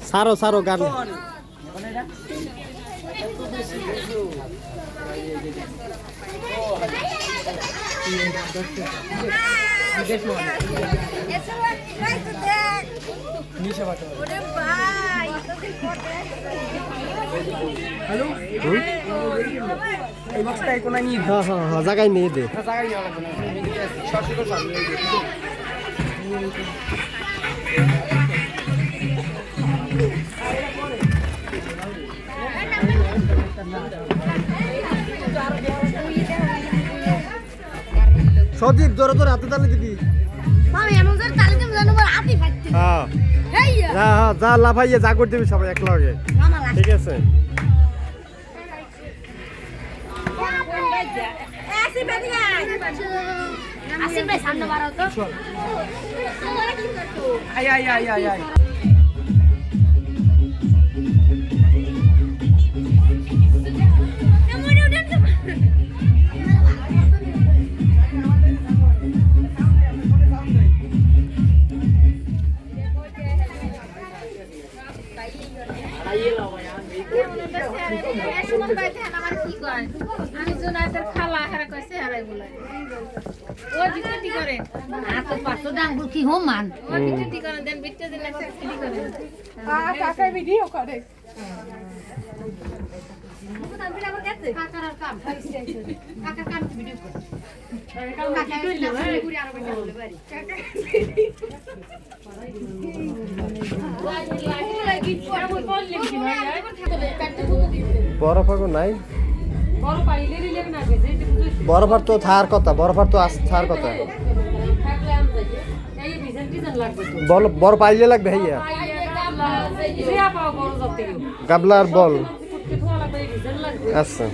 সারো সারো গান হ্যালো এই বক্সটা কোনা নিয়ে হ্যাঁ হ্যাঁ হ্যাঁ জায়গায় নিয়ে দে জায়গায় নিয়ে লাগবে না শর্ট করে পাবি সজীব জোরে জোরে হাতে তালে দিবি মামি এমন করে তালে দিম জানো হাতি ফাটতে হ্যাঁ হেইয়া হ্যাঁ হ্যাঁ যা লাফাইয়ে যা করে দিবি সবাই একলগে মামা লাগ ঠিক আছে আসিফ ভাই সামনে বাড়াও তো আয় আয় আয় আয় আয় আমি জোনাইতের খালা হারা কইছে হারাই বলে ও ডিউটি করে এত পাঁচশো ডাঙ্গুর কি হো মান ও ডিউটি করে দেন বিটে দিলে চাকরি করে কাকা ভিডিও করে কাকার কাম কাকার কাম ভিডিও করে বরফাগো নাই বরফার তো থার কথা বরফার তো থার কথা বল পাইলে লাগবে ভাইয়া গাবলার বল আচ্ছা